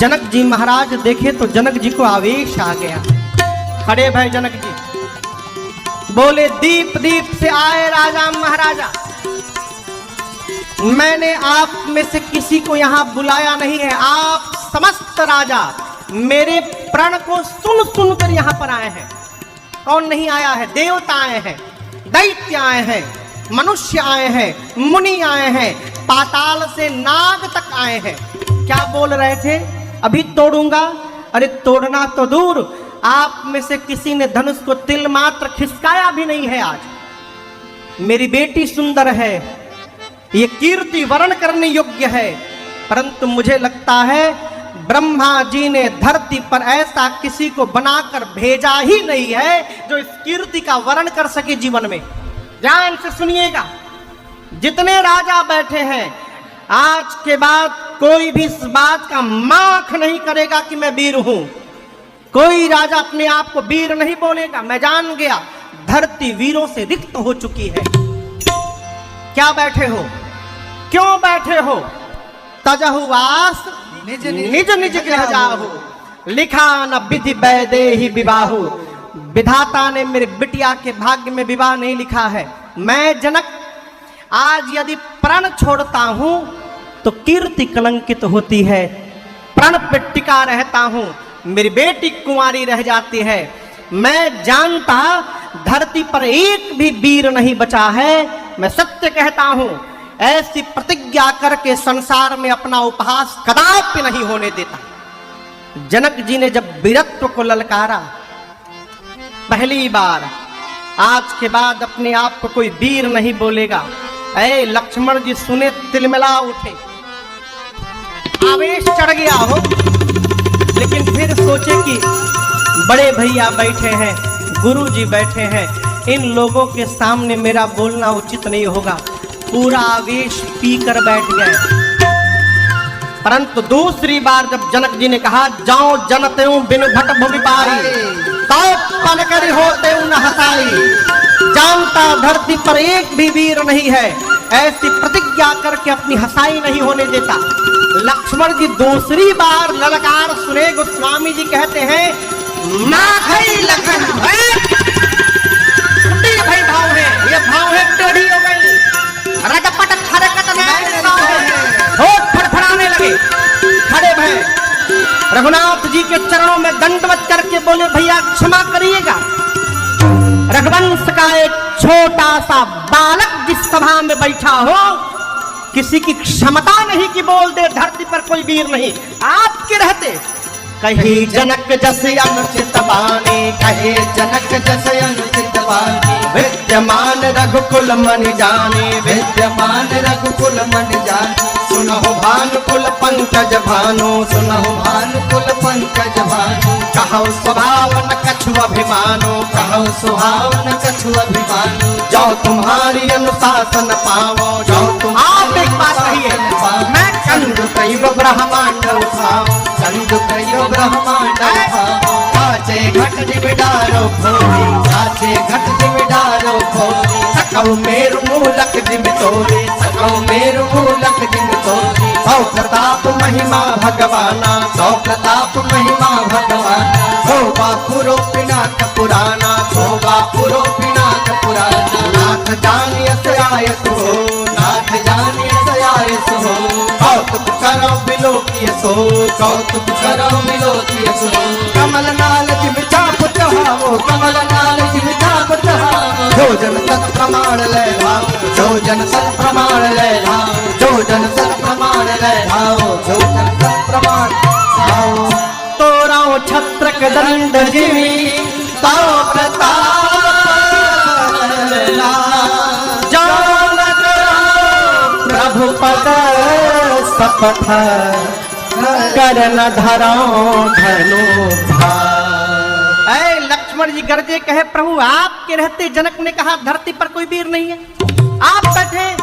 जनक जी महाराज देखे तो जनक जी को आवेश आ गया। खड़े भय जनक जी, बोले दीप दीप से आए राजा महाराजा, मैंने आप में से किसी को यहाँ बुलाया नहीं है। आप समस्त राजा मेरे प्रण को सुन सुन कर यहाँ पर आए हैं। कौन नहीं आया है? देवता आए हैं, दैत्य आए हैं, मनुष्य आए हैं, मुनि आए हैं, पाताल से नाग तक आए हैं। क्या बोल रहे थे? अभी तोड़ूंगा। अरे तोड़ना तो दूर, आप में से किसी ने धनुष को तिल मात्र खिसकाया भी नहीं है। आज मेरी बेटी सुंदर है, ये कीर्ति वर्ण करने योग्य है, परंतु मुझे लगता है ब्रह्मा जी ने धरती पर ऐसा किसी को बनाकर भेजा ही नहीं है जो इस कीर्ति का वर्ण कर सके जीवन में। ध्यान से सुनिएगा, जितने राजा बैठे हैं, आज के बाद कोई भी इस बात का माख नहीं करेगा कि मैं वीर हूं। कोई राजा अपने आप को वीर नहीं बोलेगा। मैं जान गया धरती वीरों से रिक्त हो चुकी है। क्या बैठे हो? क्यों बैठे हो? तजहुवास निज निज गृह जाहु, लिखा न विधि वैदेही विवाहु। विधाता ने मेरे बिटिया के भाग्य में विवाह नहीं लिखा है। मैं जनक आज यदि प्रण छोड़ता हूं तो कीर्ति कलंकित होती है, प्रण पे टिका रहता हूं, मेरी बेटी कुंवारी रह जाती है। मैं जानता धरती पर एक भी वीर नहीं बचा है। मैं सत्य कहता हूं, ऐसी प्रतिज्ञा करके संसार में अपना उपहास कदापि नहीं होने देता। जनक जी ने जब वीरत्व को ललकारा पहली बार, आज के बाद अपने आप को कोई वीर नहीं बोलेगा। ऐ लक्ष्मण जी सुने तिलमिला उठे, आवेश चढ़ गया हो, लेकिन फिर सोचे कि बड़े भैया बैठे हैं, गुरु जी बैठे हैं, इन लोगों के सामने मेरा बोलना उचित नहीं होगा। पूरा आवेश पीकर बैठ गए। परंतु दूसरी बार जब जनक जी ने कहा जाओ जनते बिनु भट भूमि पारी, तो पल कर होते न हसाई। जानता धरती पर एक भी वीर नहीं है, ऐसी प्रतिज्ञा करके अपनी हसाई नहीं होने देता। लक्ष्मण जी दूसरी बार ललकार सुने, गोस्वामी जी कहते हैं लखन भाई भाव है, ये भाव है टेढ़ी हो गई, रगपट खरकट होठ फड़फड़ाने लगे। खड़े भय रघुनाथ जी के चरणों में दंडवत करके बोले भैया क्षमा करिएगा। रघुवंश का एक छोटा सा बालक जिस सभा में बैठा हो, किसी की क्षमता नहीं कि बोल दे धरती पर कोई वीर नहीं। आपके रहते कही जनक जस अनुचित बानी, कहे जनक जस अनुचित बानी। विद्यमान रघुकुल मन जाने, विद्यमान रघुकुल मन जाने। सुनहु भानुकुल पंकज भानु, सुनहु भानुकुल पंकज भानु। कहु स्वभावन कछु अभिमानो, कहु स्वभावन कछु अभिमानो। जो तुम्हारी अनुशासन पावो, जो तुम। आप एक बात कहिए, मैं कंदु कईव ब्रह्मांड उठाऊं, कंदु कईव ब्रह्मांड उठाऊं। साचे घट दिविडारो भोरी, साचे घट दिविडारो भोरी। सकौ मेरु मूलक दिम तोरे, सकौ मेरु मूलक दिम तोरे। सौ प्रताप महिमा भगवाना, सौ प्रताप महिमा भगवाना। शोभा पुरो पिनाक पुराना, शोभा पुरो पिनाक पुराना। नाथ जानियस आयस हो, नाथ जानियस आयस हो। कौतुक करो बिलोकियसो, कौतुक करो बिलोकियसो। कमल नाल जिम चाप चढ़ावो, कमल नाल जिम चाप चढ़ावो। जो जन सत प्रमाण ले भाव, जो जन सत प्रमाण ले भाव, जो जन सत प्रमाण ले भाव, जो जन सत प्रमाण भाव। तोरा छत्र के दंड जिमी, तो प्रताप प्रभु पद सपथ करन धरो धनु भाई। ऐ लक्ष्मण जी गरजे कहे प्रभु आपके रहते। जनक ने कहा धरती पर कोई वीर नहीं है। आप बैठे,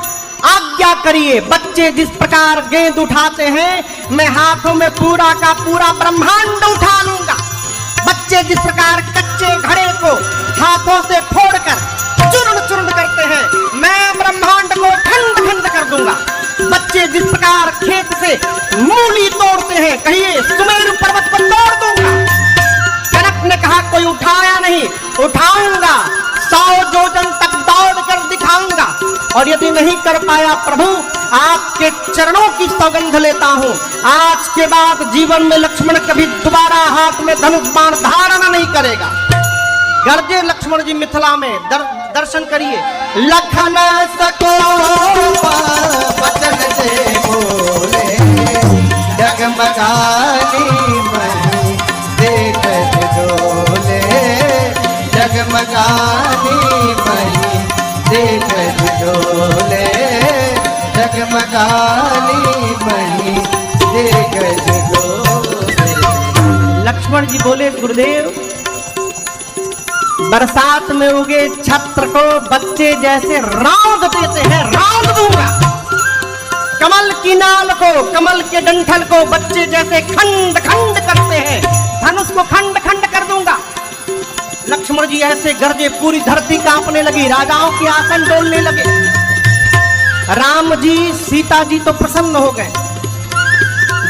आज्ञा करिए। बच्चे जिस प्रकार गेंद उठाते हैं, मैं हाथों में पूरा का पूरा ब्रह्मांड उठा लूंगा। बच्चे जिस प्रकार कच्चे घड़े को हाथों से फोड़कर चूर्ण चूर्ण करते हैं, मैं ब्रह्मांड को खंड खंड कर दूंगा। बच्चे जिस प्रकार खेत से मूली तोड़ते हैं, कहिए सुमे और यदि नहीं कर पाया प्रभु, आपके चरणों की सौगंध लेता हूं, आज के बाद जीवन में लक्ष्मण कभी दोबारा हाथ में धनुष बाण धारण नहीं करेगा। गर्जे लक्ष्मण जी मिथिला में दर्शन करिए। लखन सको वचन से बोले, जगमगानी मही देखत डोले, जगमगानी मही देखत डोले, जगमगानी मही देखत डोले। लक्ष्मण जी बोले, गुरुदेव बरसात में उगे छत्र को बच्चे जैसे रौंद देते हैं, रौंद दूंगा। कमल की नाल को, कमल के डंठल को बच्चे जैसे खंड खंड करते हैं, धनुष को खंड खंड कर दूंगा। लक्ष्मण जी ऐसे गरजे, पूरी धरती कांपने लगी, राजाओं के आसन डोलने लगे। राम जी सीता जी तो प्रसन्न हो गए।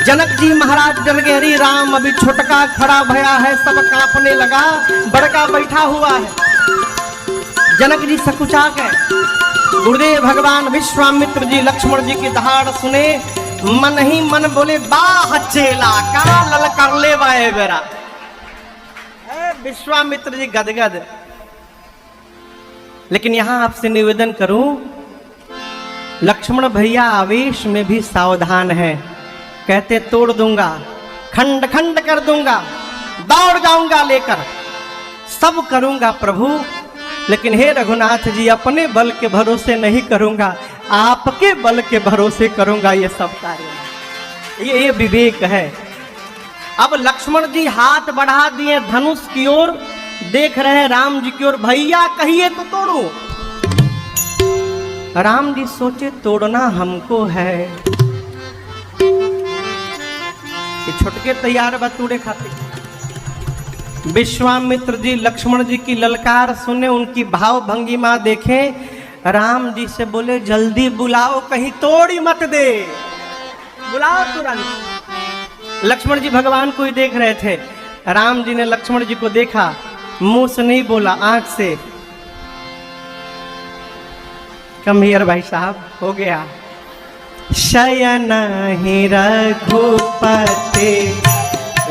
जनक जी महाराज डर गए, हरी राम अभी छोटका खड़ा भया है, सब कांपने लगा, बड़का बैठा हुआ है। जनक जी सकुचा गए। गुरुदेव भगवान विश्वामित्र जी लक्ष्मण जी की दहाड़ सुने, मन ही मन बोले, बाह चेला का लल कर ले वाए बेरा। विश्वामित्र जी गदगद। लेकिन यहां आपसे निवेदन करूं, लक्ष्मण भैया आवेश में भी सावधान है। कहते तोड़ दूंगा, खंड खंड कर दूंगा, दौड़ जाऊंगा लेकर, सब करूंगा प्रभु, लेकिन हे रघुनाथ जी अपने बल के भरोसे नहीं करूंगा, आपके बल के भरोसे करूंगा ये सब कार्य। ये विवेक है। अब लक्ष्मण जी हाथ बढ़ा दिए धनुष की ओर, देख रहे हैं राम जी की ओर, भैया कहिए तो तोड़ू। राम जी सोचे तोड़ना हमको है, ये छुटके तैयार बतूड़े खाते। विश्वामित्र जी लक्ष्मण जी की ललकार सुने, उनकी भाव भंगिमा देखें, राम जी से बोले, जल्दी बुलाओ, कहीं तोड़ी मत दे, बुलाओ तुरंत। लक्ष्मण जी भगवान को ही देख रहे थे। राम जी ने लक्ष्मण जी को देखा, मुंह से नहीं बोला, आंख से। कम हियर भाई साहब, हो गया। शयन ही रघुपति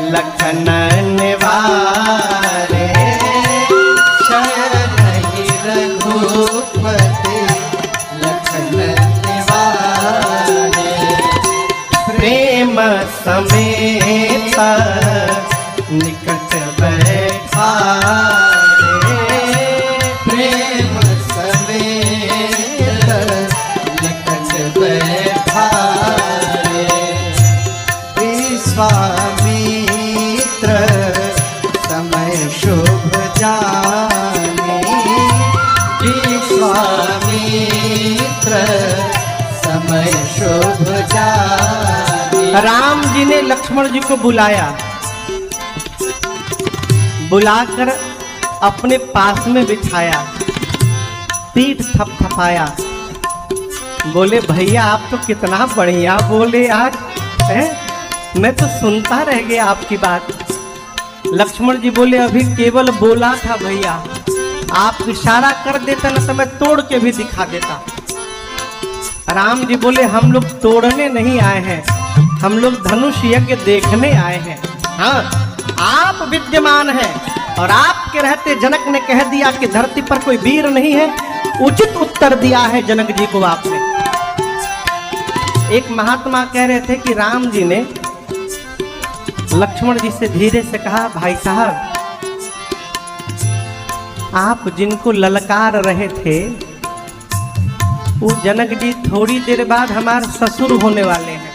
लखन निवारे, शयन ही रघुपति लखन निवारे, प्रेम समेत निकट बैठारे, प्रेम समेत निकट बैठारे, विश्वामित्र समय शुभ जाने, विश्वामित्र समय शुभ जाने। राम जी ने लक्ष्मण जी को बुलाया, बुलाकर अपने पास में बिठाया, पीठ थपथपाया, बोले भैया आप तो कितना बढ़िया बोले आज, है? मैं तो सुनता रह गया आपकी बात। लक्ष्मण जी बोले अभी केवल बोला था भैया, आप इशारा कर देते ना तो मैं तोड़ के भी दिखा देता। राम जी बोले हम लोग तोड़ने नहीं आए हैं, हम लोग धनुष यज्ञ देखने आए हैं। हाँ, आप विद्यमान हैं और आपके रहते जनक ने कह दिया कि धरती पर कोई वीर नहीं है, उचित उत्तर दिया है जनक जी को आपने। एक महात्मा कह रहे थे कि राम जी ने लक्ष्मण जी से धीरे से कहा, भाई साहब आप जिनको ललकार रहे थे वो जनक जी थोड़ी देर बाद हमारे ससुर होने वाले हैं,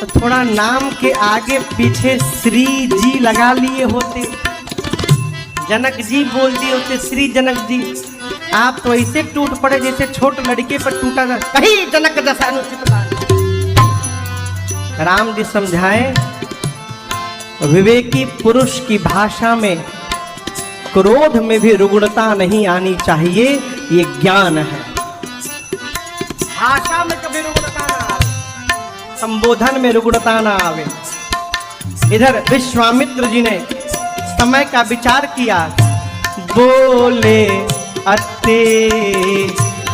तो थोड़ा नाम के आगे पीछे श्री जी लगा लिए होते, जनक जी बोल दिए होते, श्री जनक जी। आप तो ऐसे टूट पड़े जैसे छोट लड़के पर टूटा था, कहीं जनक जैसा अनुचित बात। राम जी समझाएं, विवेकी पुरुष की भाषा में क्रोध में भी रुग्णता नहीं आनी चाहिए, ये ज्ञान है। भाषा में कभी रुग्णता ना आवे, संबोधन में रुग्णता ना आवे। इधर विश्वामित्र जी ने समय का विचार किया, बोले अति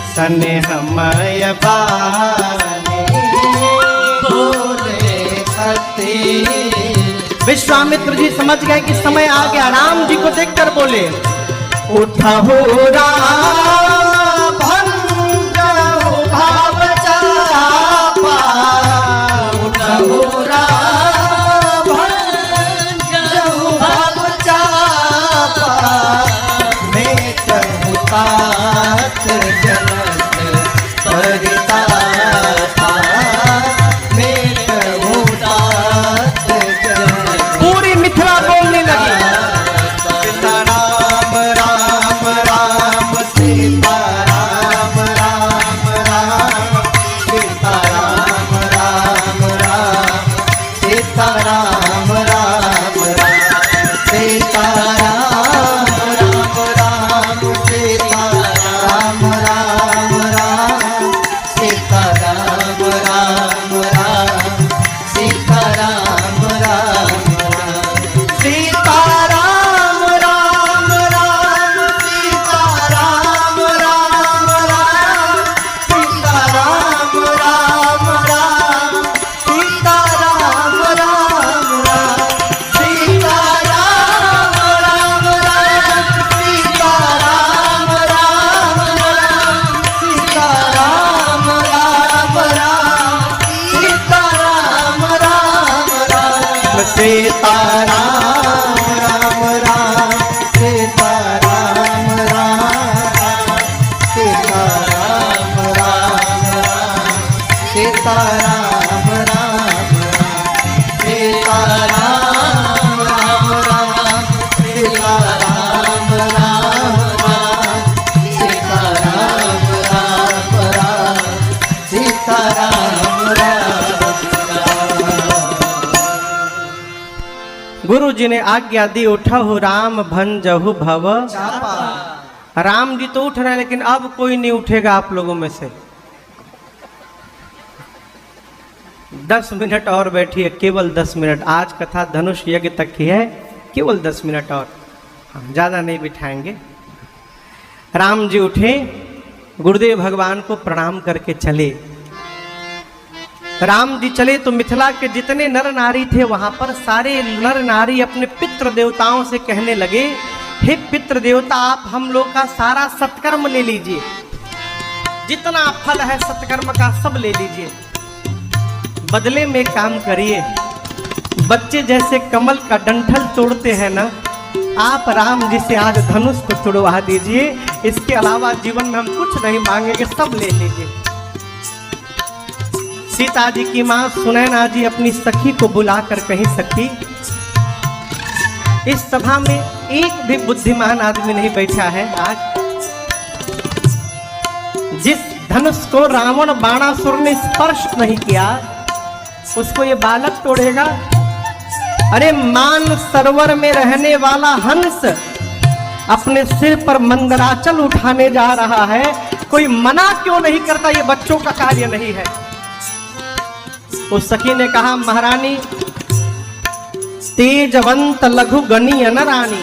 स्नेहमय बानी बोले अति विश्वामित्र जी समझ गए कि समय आ गया। राम जी को देखकर बोले उठहु राम भंजहु भाव चापा उठहु राम भंजहु भाव चापा मेटहु तात जनक परितापा मेटहु तात जनक पूरी मिथिला बोलने लगी। सीता राम राम राम सीता राम राम राम सीता राम राम राम सीता राम राम राम सीता राम राम राम सीता राम राम राम सीता राम राम राम सीता राम राम राम सीता राम राम राम सीता राम राम राम सीता राम राम राम सीता राम राम राम सीता राम राम राम सीता राम राम राम सीता राम राम राम सीता राम राम राम सीता राम राम राम सीता राम राम सीता राम राम राम सीता राम राम सीता राम राम राम सीता राम राम सीता राम राम राम सीता राम राम गुरु जी ने आज्ञा दी उठहु राम भंजहु भव। चापा राम जी तो उठ रहे हैं लेकिन अब कोई नहीं उठेगा आप लोगों में से। 10 मिनट और बैठिए, केवल 10 मिनट। आज कथा धनुष यज्ञ तक की है, केवल 10 मिनट और, हम ज्यादा नहीं बिठाएंगे। राम जी उठे, गुरुदेव भगवान को प्रणाम करके चले। राम जी चले तो मिथिला के जितने नर नारी थे वहां पर सारे नर नारी अपने पितृ देवताओं से कहने लगे, हे पितृ देवता आप हम लोग का सारा सत्कर्म ले लीजिए, जितना फल है सत्कर्म का सब ले लीजिए, बदले में काम करिए। बच्चे जैसे कमल का डंठल तोड़ते हैं ना, आप राम जी से आज धनुष को तोड़वा दीजिए। इसके अलावा जीवन में हम कुछ नहीं मांगेंगे, सब ले लीजिए। सीता जी की मां सुनैना जी अपनी सखी को बुलाकर कही, सखी इस सभा में एक भी बुद्धिमान आदमी नहीं बैठा है आज। जिस धनुष को रावण बाणासुर ने स्पर्श नहीं किया उसको ये बालक तोड़ेगा। अरे मान सरोवर में रहने वाला हंस अपने सिर पर मंदराचल उठाने जा रहा है, कोई मना क्यों नहीं करता? ये बच्चों का कार्य नहीं है। उस सखी ने कहा, महारानी तेजवंत लघु गणीय न रानी,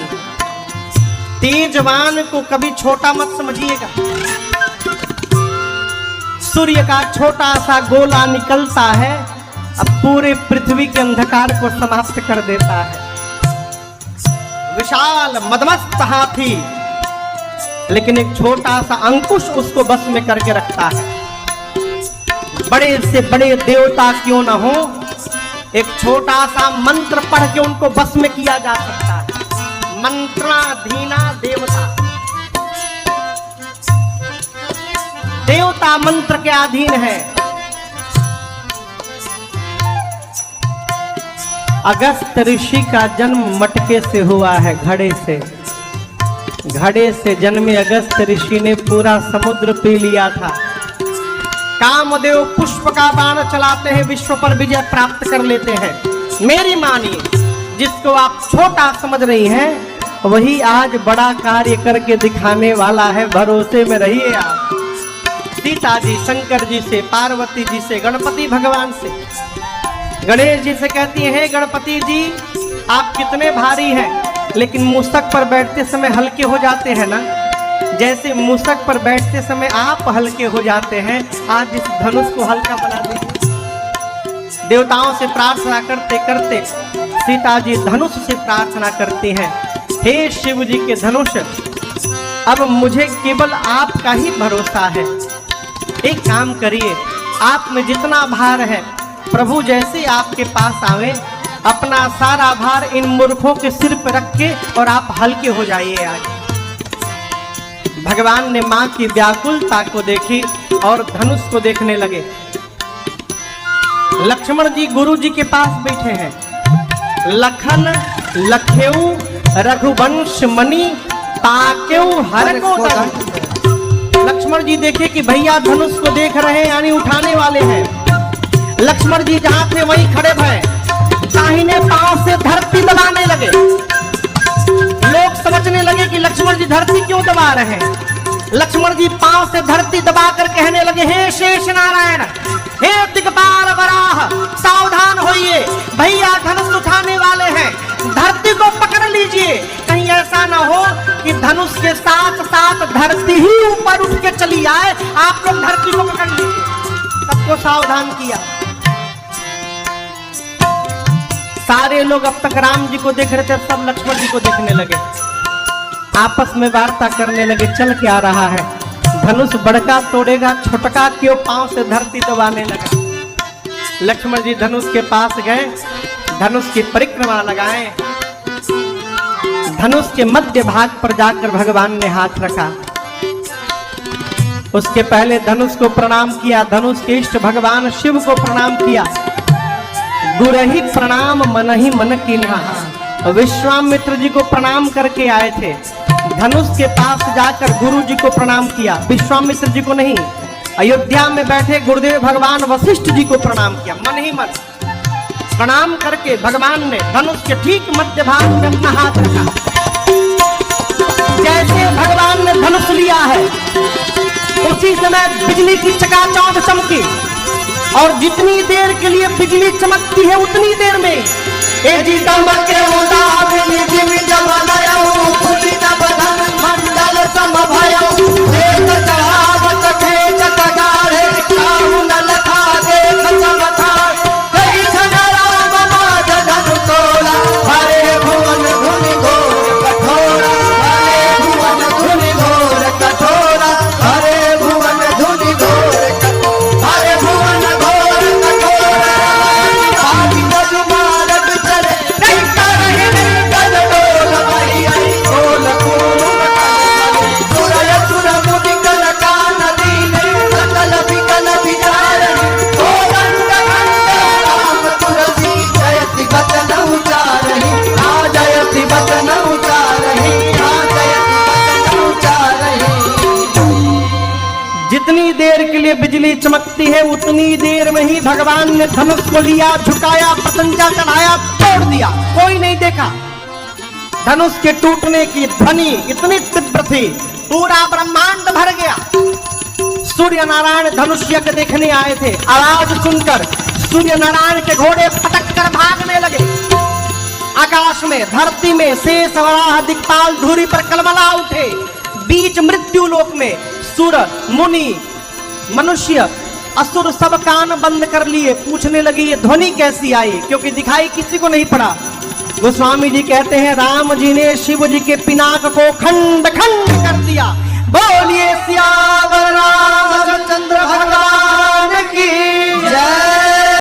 तेजवान को कभी छोटा मत समझिएगा। सूर्य का छोटा सा गोला निकलता है, अब पूरे पृथ्वी के अंधकार को समाप्त कर देता है। विशाल मदमस्त हाथी, लेकिन एक छोटा सा अंकुश उसको बस में करके रखता है। बड़े से बड़े देवता क्यों न हो, एक छोटा सा मंत्र पढ़ के उनको बस में किया जा सकता है। मंत्राधीना देवता, देवता मंत्र के अधीन है। अगस्त ऋषि का जन्म मटके से हुआ है, घड़े से। घड़े से जन्मे अगस्त ऋषि ने पूरा समुद्र पी लिया था। कामदेव पुष्प का बाण चलाते हैं, विश्व पर विजय प्राप्त कर लेते हैं। मेरी मानिए, जिसको आप छोटा समझ रही हैं वही आज बड़ा कार्य करके दिखाने वाला है। भरोसे में रहिए आप। सीता जी शंकर जी से, पार्वती जी से, गणपति भगवान से, गणेश जी से कहती हैं, गणपति जी आप कितने भारी हैं, लेकिन मूसक पर बैठते समय हल्के हो जाते हैं ना। जैसे मूसक पर बैठते समय आप हल्के हो जाते हैं, आज इस धनुष को हल्का बना दीजिए। देवताओं से प्रार्थना करते करते सीता जी धनुष से प्रार्थना करती हैं, हे शिव जी के धनुष, अब मुझे केवल आपका ही भरोसा है। एक काम करिए, आप में जितना भार है प्रभु जैसे आपके पास आवे, अपना सारा भार इन मूर्खों के सिर पर रख के और आप हल्के हो जाइए। आज भगवान ने मां की व्याकुलता को देखी और धनुष को देखने लगे। लक्ष्मण जी गुरु जी के पास बैठे हैं। लखन लखेऊ रघुवंश मणि ताकेऊ हर को तन। लक्ष्मण जी देखे कि भैया धनुष को देख रहे हैं, यानी उठाने वाले हैं। लक्ष्मण जी जहां थे वहीं खड़े भय, दाहिने पांव से धरती दबाने लगे। लोग समझने लगे कि लक्ष्मण जी धरती क्यों दबा रहे हैं। लक्ष्मण जी पांव से धरती दबाकर कहने लगे, हे शेष नारायण, हे दिग्पाल वराह, सावधान होइए, भैया धनुष उठाने वाले हैं, धरती को पकड़ लीजिए। कहीं ऐसा ना हो कि धनुष के साथ साथ धरती ही ऊपर उठ के चली आए, आप लोग धरती को पकड़ लीजिए। सबको सावधान किया। सारे लोग अब तक राम जी को देख रहे थे, सब लक्ष्मण जी को देखने लगे, आपस में वार्ता करने लगे, चल क्या रहा है, धनुष बड़का तोड़ेगा, छोटका क्यों पांव से धरती दबाने लगा। लक्ष्मण जी धनुष के पास गए, धनुष की परिक्रमा लगाए, धनुष के मध्य भाग पर जाकर भगवान ने हाथ रखा। उसके पहले धनुष को प्रणाम किया, धनुष के इष्ट भगवान शिव को प्रणाम किया। गुरहि प्रणाम मनहि मन कीन्हा, विश्वामित्र जी को प्रणाम करके आए थे। धनुष के पास जाकर गुरु जी को प्रणाम किया, विश्वामित्र जी को नहीं। अयोध्या में बैठे गुरुदेव भगवान वशिष्ठ जी को प्रणाम किया, मन ही मन प्रणाम करके भगवान ने धनुष के ठीक मध्य भाग में अपना हाथ रखा। जैसे भगवान ने धनुष लिया है, उसी समय बिजली की चकाचौंध चमकी, और जितनी देर के लिए बिजली चमकती है उतनी देर में जितनी देर के लिए बिजली चमकती है उतनी देर में ही भगवान ने धनुष को लिया, झुकाया, प्रतंजा चढ़ाया, तोड़ दिया। कोई नहीं देखा। धनुष के टूटने की ध्वनि इतनी तीव्र थी, पूरा ब्रह्मांड भर गया। सूर्य नारायण धनुष यज्ञ देखने आए थे, आवाज सुनकर सूर्य नारायण के घोड़े फटक कर भागने लगे। आकाश में, धरती में शेष वराह दिक्पाल धूरी पर कलमला उठे। बीच मृत्यु लोक में सुर मुनि मनुष्य असुर सब कान बंद कर लिए, पूछने लगी ये ध्वनि कैसी आई, क्योंकि दिखाई किसी को नहीं पड़ा। गोस्वामी जी कहते हैं राम जी ने शिव जी के पिनाक को खंड खंड